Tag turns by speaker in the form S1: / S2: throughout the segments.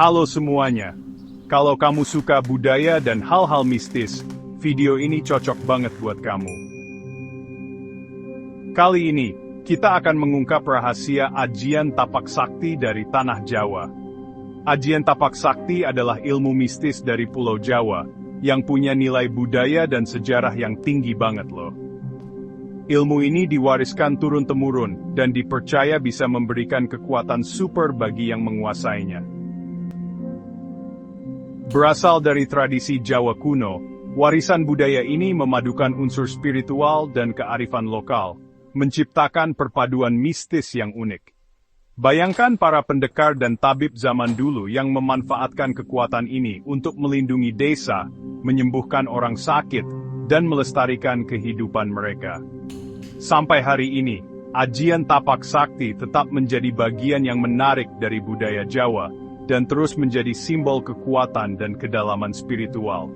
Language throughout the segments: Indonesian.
S1: Halo semuanya. Kalau kamu suka budaya dan hal-hal mistis, video ini cocok banget buat kamu. Kali ini, kita akan mengungkap rahasia ajian tapak sakti dari tanah Jawa. Ajian tapak sakti adalah ilmu mistis dari Pulau Jawa, yang punya nilai budaya dan sejarah yang tinggi banget loh. Ilmu ini diwariskan turun-temurun, dan dipercaya bisa memberikan kekuatan super bagi yang menguasainya. Berasal dari tradisi Jawa kuno, warisan budaya ini memadukan unsur spiritual dan kearifan lokal, menciptakan perpaduan mistis yang unik. Bayangkan para pendekar dan tabib zaman dulu yang memanfaatkan kekuatan ini untuk melindungi desa, menyembuhkan orang sakit, dan melestarikan kehidupan mereka. Sampai hari ini, ajian tapak sakti tetap menjadi bagian yang menarik dari budaya Jawa, dan terus menjadi simbol kekuatan dan kedalaman spiritual.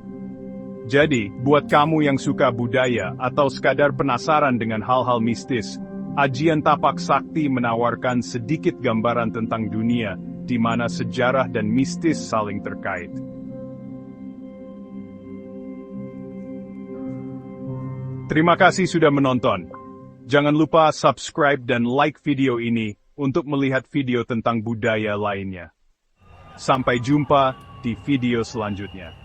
S1: Jadi, buat kamu yang suka budaya atau sekadar penasaran dengan hal-hal mistis, ajian tapak sakti menawarkan sedikit gambaran tentang dunia, di mana sejarah dan mistis saling terkait. Terima kasih sudah menonton. Jangan lupa subscribe dan like video ini untuk melihat video tentang budaya lainnya. Sampai jumpa di video selanjutnya.